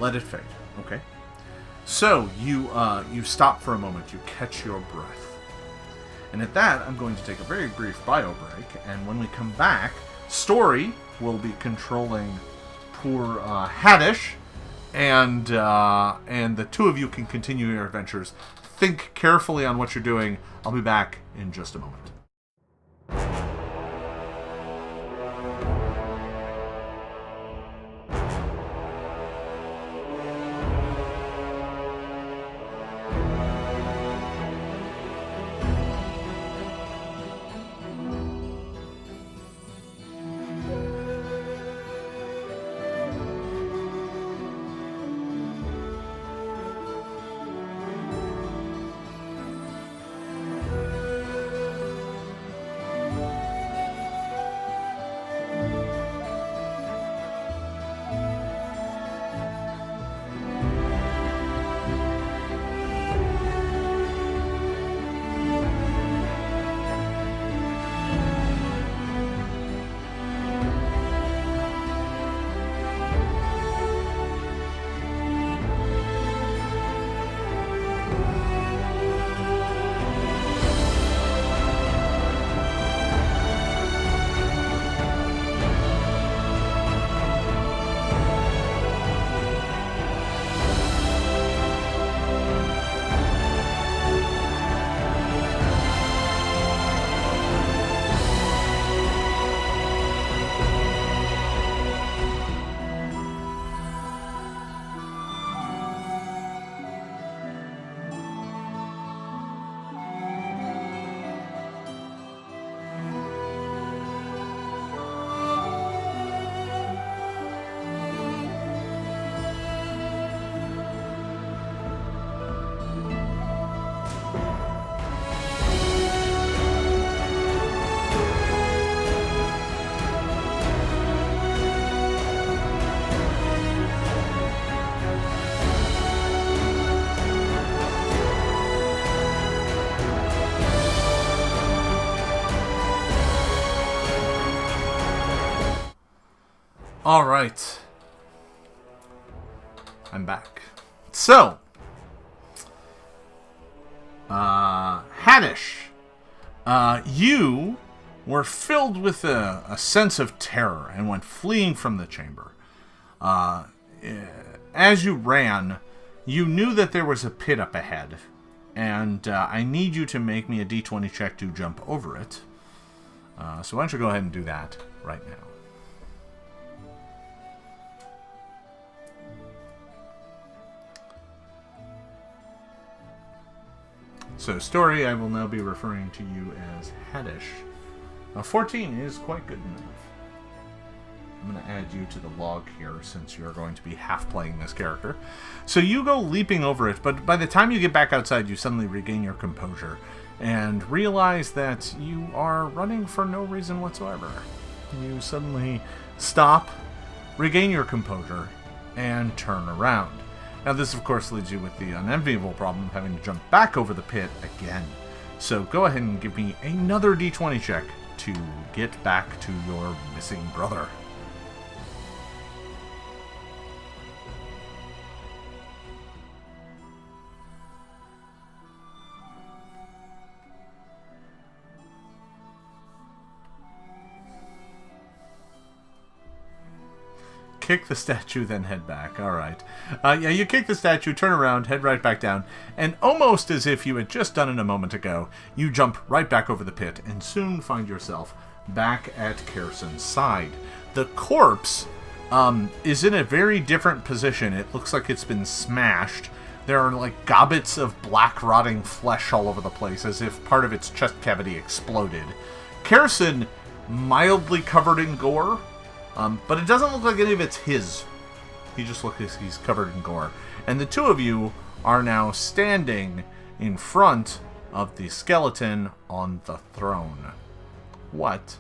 Let it fade. Okay. So, you stop for a moment. You catch your breath. And at that, I'm going to take a very brief bio break. And when we come back, Story will be controlling poor Haddish. And the 2 of you can continue your adventures. Think carefully on what you're doing. I'll be back in just a moment. Alright. I'm back. So, Haddish, you were filled with a sense of terror and went fleeing from the chamber. As you ran, you knew that there was a pit up ahead, and I need you to make me a d20 check to jump over it. So why don't you go ahead and do that right now. So, Story, I will now be referring to you as Haddish. 14 is quite good enough. I'm going to add you to the log here since you're going to be half playing this character. So you go leaping over it, but by the time you get back outside, you suddenly regain your composure and realize that you are running for no reason whatsoever. You suddenly stop, regain your composure, and turn around. Now this of course leaves you with the unenviable problem of having to jump back over the pit again. So go ahead and give me another d20 check to get back to your missing brother. Kick the statue, then head back. Alright. Yeah, you kick the statue, turn around, head right back down, and almost as if you had just done it a moment ago, you jump right back over the pit and soon find yourself back at Khairsun's side. The corpse is in a very different position. It looks like it's been smashed. There are like gobbets of black rotting flesh all over the place, as if part of its chest cavity exploded. Khairsun, mildly covered in gore, but it doesn't look like any of it's his. He just looks like he's covered in gore. And the two of you are now standing in front of the skeleton on the throne. What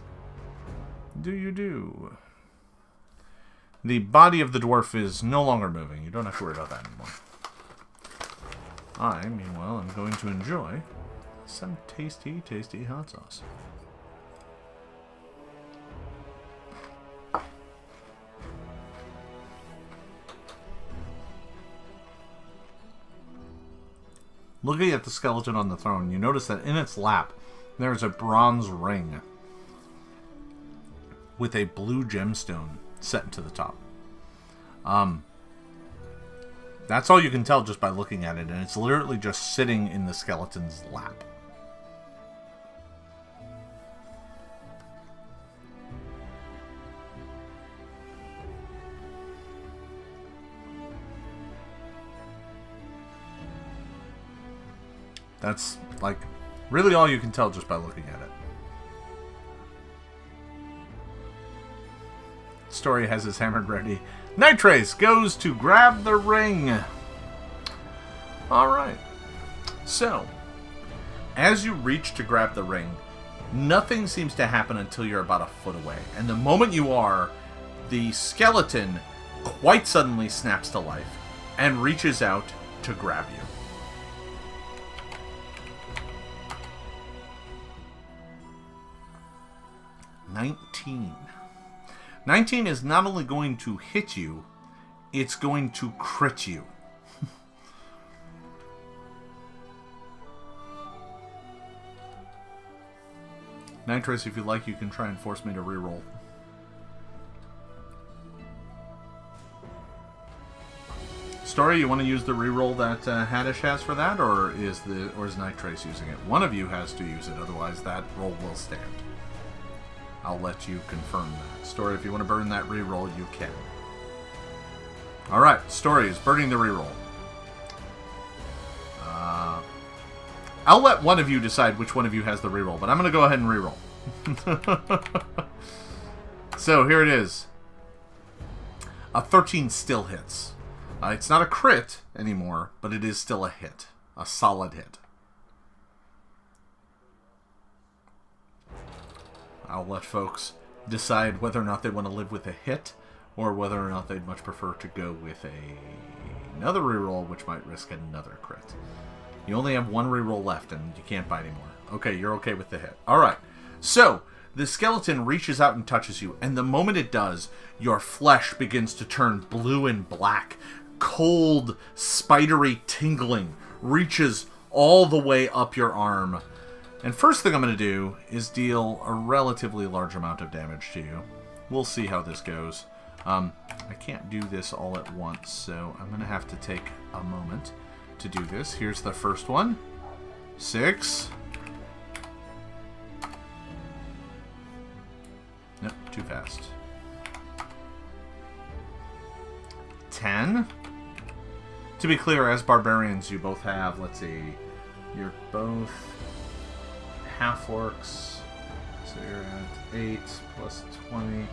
do you do? The body of the dwarf is no longer moving. You don't have to worry about that anymore. I, meanwhile, am going to enjoy some tasty, tasty hot sauce. Looking at the skeleton on the throne, you notice that in its lap, there is a bronze ring with a blue gemstone set into the top. That's all you can tell just by looking at it, and it's literally just sitting in the skeleton's lap. That's, like, really all you can tell just by looking at it. Story has his hammer ready. Nighttrace goes to grab the ring. Alright. So, as you reach to grab the ring, nothing seems to happen until you're about a foot away. And the moment you are, the skeleton quite suddenly snaps to life and reaches out to grab you. $19. 19 is not only going to hit you, it's going to crit you. Nighttrace, if you like, you can try and force me to reroll. Story, you want to use the reroll that Haddish has for that, or is Nighttrace using it? One of you has to use it, otherwise that roll will stand. I'll let you confirm that. Story, if you want to burn that reroll, you can. Alright, Story is burning the reroll. I'll let one of you decide which one of you has the reroll, but I'm going to go ahead and reroll. So, here it is. A 13 still hits. It's not a crit anymore, but it is still a hit. A solid hit. I'll let folks decide whether or not they want to live with a hit, or whether or not they'd much prefer to go with another reroll, which might risk another crit. You only have one reroll left, and you can't buy anymore. Okay, you're okay with the hit. Alright, so the skeleton reaches out and touches you, and the moment it does, your flesh begins to turn blue and black. Cold, spidery tingling reaches all the way up your arm. And first thing I'm going to do is deal a relatively large amount of damage to you. We'll see how this goes. I can't do this all at once, so I'm going to have to take a moment to do this. Here's the first one. 6. Nope, too fast. 10. To be clear, as barbarians, you both have, let's see, you're both half-orcs, so you're at 8 plus 20.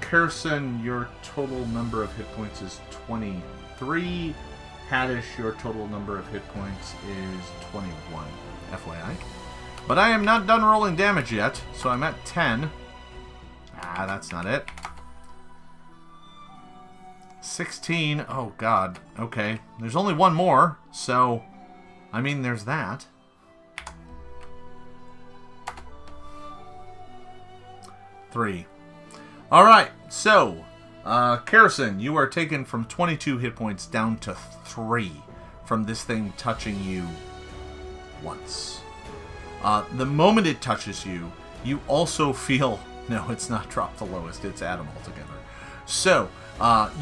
Khairsun, your total number of hit points is 23. Haddish, your total number of hit points is 21, FYI. But I am not done rolling damage yet, so I'm at 10. That's not it. 16. Oh, God. Okay. There's only one more, so... I mean, there's that. Three. Alright, so... Khairsun, you are taken from 22 hit points down to 3 from this thing touching you once. The moment it touches you, you also feel... No, it's not drop the lowest, it's add them all together. So,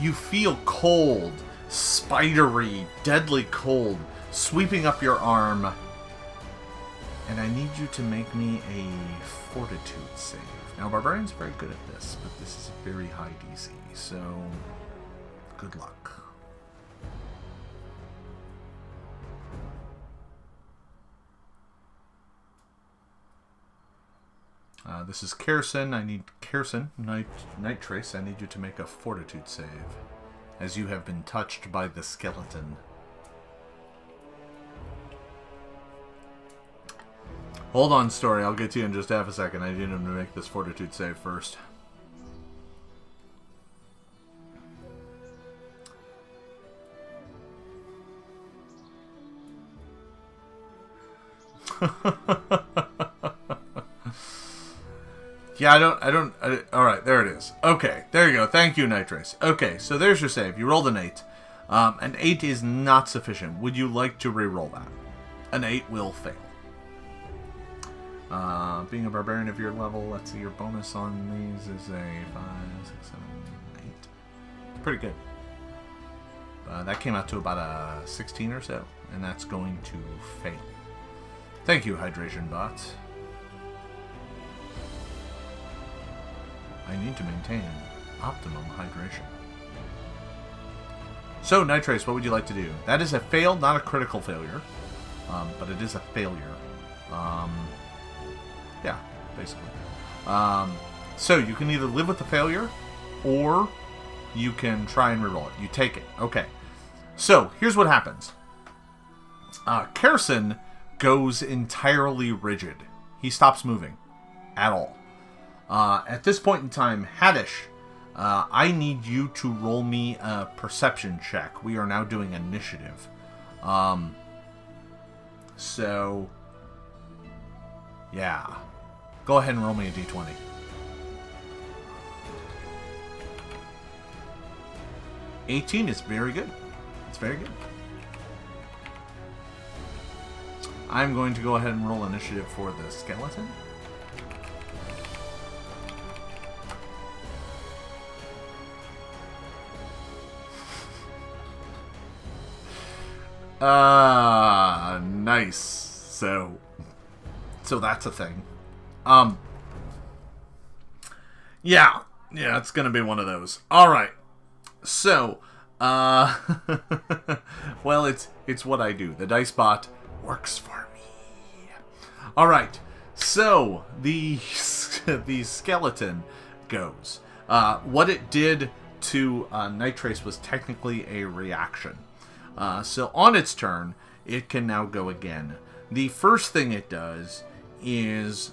you feel cold, spidery, deadly cold, sweeping up your arm. And I need you to make me a fortitude save. Now, Barbarian's very good at this, but this is a very high DC, so good luck. This is Khairsun. I need Khairsun, Nighttrace. I need you to make a fortitude save, as you have been touched by the skeleton. Hold on, story. I'll get to you in just half a second. I need him to make this fortitude save first. Yeah, I don't, alright, there it is. Okay, there you go. Thank you, Nighttrace. Okay, so there's your save. You rolled an 8. An 8 is not sufficient. Would you like to re-roll that? An 8 will fail. Being a barbarian of your level, let's see, your bonus on these is a 5, 6, 7, 8. Pretty good. That came out to about a 16 or so, and that's going to fail. Thank you, Hydration Bot. I need to maintain optimum hydration. So, Nighttrace, what would you like to do? That is a fail, not a critical failure. But it is a failure. Yeah, basically. So, you can either live with the failure, or you can try and reroll it. You take it. Okay. So, here's what happens. Khairsun goes entirely rigid. He stops moving. At all. At this point in time, Haddish, I need you to roll me a perception check. We are now doing initiative. So, yeah. Go ahead and roll me a d20. $18 is very good. It's very good. I'm going to go ahead and roll initiative for the skeleton. Nice. So that's a thing. Yeah, it's gonna be one of those. Alright. So, well, it's what I do. The dice bot works for me. Alright. So, the skeleton goes. What it did to Nighttrace was technically a reaction. So on its turn, it can now go again. The first thing it does is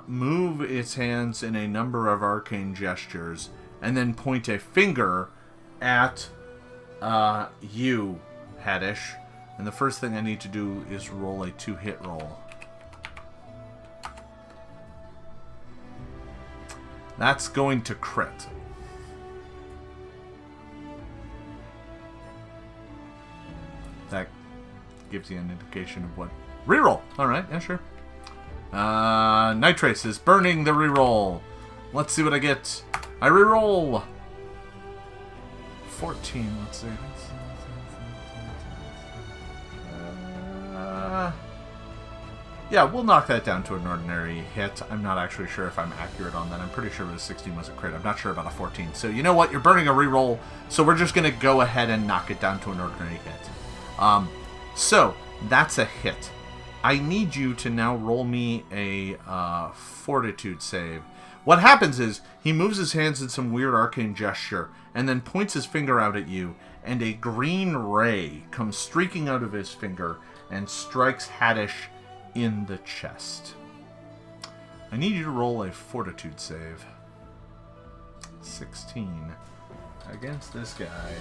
move its hands in a number of arcane gestures and then point a finger at you, Haddish. And the first thing I need to do is roll a 2-hit roll. That's going to crit. That gives you an indication of what... Reroll! Alright, yeah, sure. Nighttrace is burning the reroll. Let's see what I get. I reroll 14, let's see. Yeah, we'll knock that down to an ordinary hit. I'm not actually sure if I'm accurate on that. I'm pretty sure a 16 was a crit. I'm not sure about a 14. So you know what? You're burning a reroll, so we're just going to go ahead and knock it down to an ordinary hit. So, that's a hit. I need you to now roll me a fortitude save. What happens is, he moves his hands in some weird arcane gesture, and then points his finger out at you, and a green ray comes streaking out of his finger, and strikes Haddish in the chest. I need you to roll a fortitude save. 16. against this guy.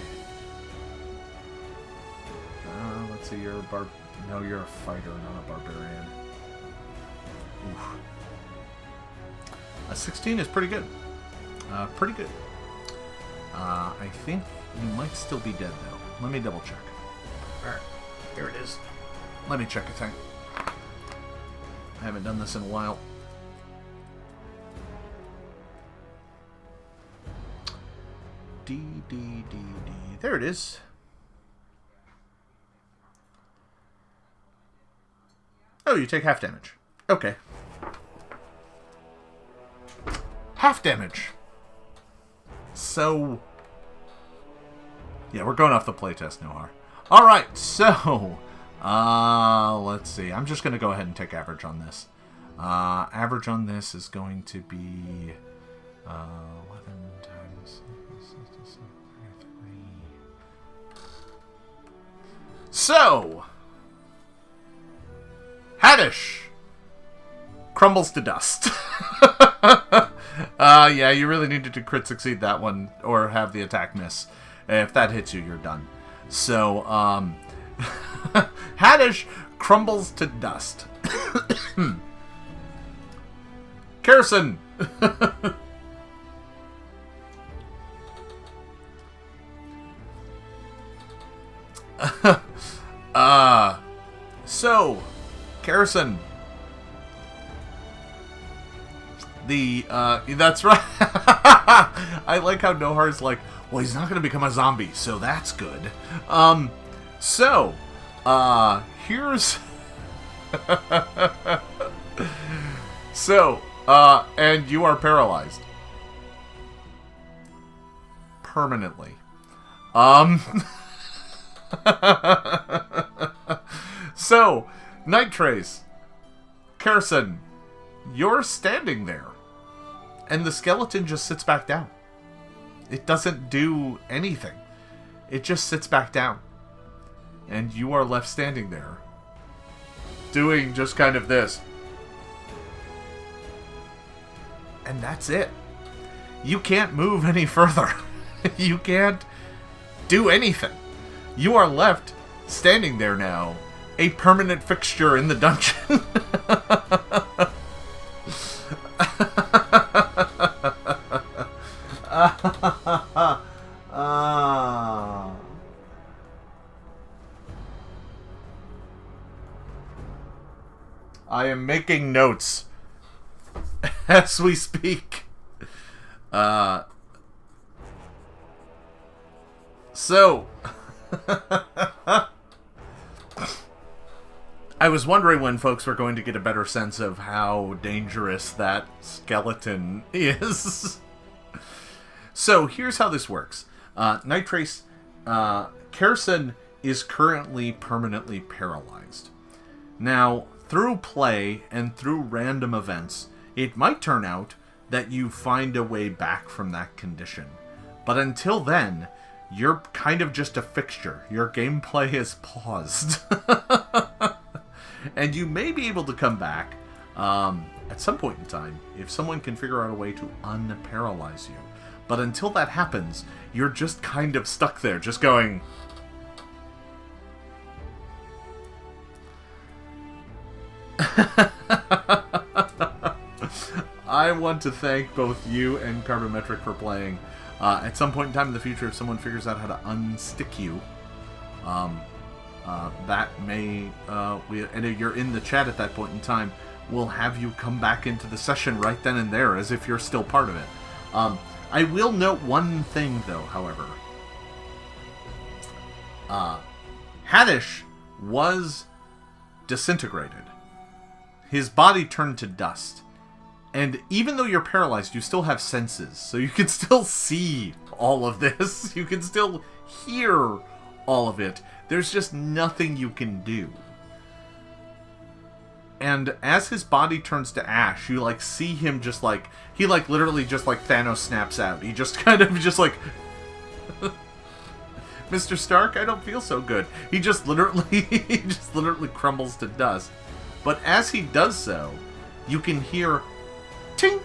Let's see, you're a No, you're a fighter, not a barbarian. Oof. A 16 is pretty good. Pretty good. I think you might still be dead, though. Let me double check. Alright, here it is. Let me check a thing. I haven't done this in a while. D. There it is. Oh, you take half damage. Okay. Half damage. So... yeah, we're going off the playtest, Nohar. Alright, so... let's see. I'm just going to go ahead and take average on this. Average on this is going to be... 11 times... 33. So... Haddish crumbles to dust. Yeah, you really needed to crit succeed that one, or have the attack miss. If that hits you, you're done. So, Haddish crumbles to dust. Khairsun! So, Khairsun. That's right. I like how Nohar's like, well, he's not going to become a zombie, so that's good. Here's... and you are paralyzed. Permanently. So, Nighttrace, Khairsun, you're standing there, and the skeleton just sits back down. It doesn't do anything. It just sits back down. And you are left standing there, doing just kind of this. And that's it. You can't move any further. You can't do anything. You are left standing there now, a permanent fixture in the dungeon. I am making notes as we speak. So, I was wondering when folks were going to get a better sense of how dangerous that skeleton is. So, here's how this works. Nighttrace, Khairsun is currently permanently paralyzed. Now, through play and through random events, it might turn out that you find a way back from that condition. But until then, you're kind of just a fixture. Your gameplay is paused. And you may be able to come back at some point in time if someone can figure out a way to unparalyze you. But until that happens, you're just kind of stuck there, just going... I want to thank both you and Carbondmetric for playing. At some point in time in the future, if someone figures out how to unstick you, that may... and if you're in the chat at that point in time, we'll have you come back into the session right then and there, as if you're still part of it. I will note one thing, though, however. Haddish was disintegrated. His body turned to dust. And even though you're paralyzed, you still have senses. So you can still see all of this. You can still hear all of it. There's just nothing you can do. And as his body turns to ash, you, like, see him just, like... he, like, literally just, like, Thanos snaps out. He just kind of just, like... Mr. Stark, I don't feel so good. He just literally... he just literally crumbles to dust. But as he does so, you can hear... tink,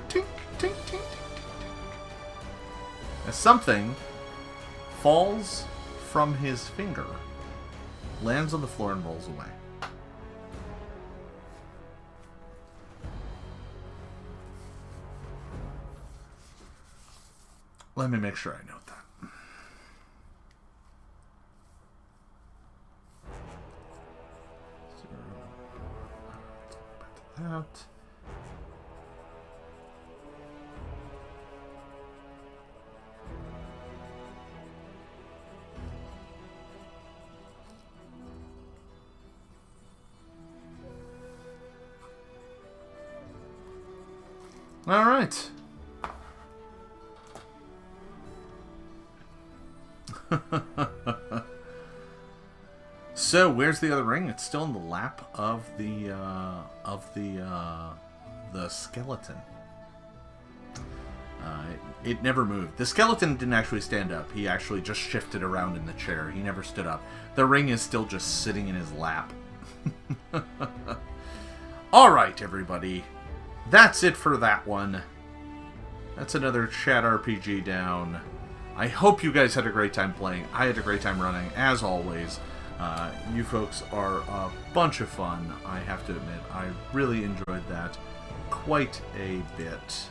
tink, tink, tink, tink, tink, as something falls from his finger, lands on the floor, and rolls away. Let me make sure I note that. That. All right. So, where's the other ring? It's still in the lap of the skeleton. It never moved. The skeleton didn't actually stand up. He actually just shifted around in the chair. He never stood up. The ring is still just sitting in his lap. Alright, everybody. That's it for that one. That's another chat RPG down. I hope you guys had a great time playing. I had a great time running, as always. You folks are a bunch of fun, I have to admit. I really enjoyed that quite a bit.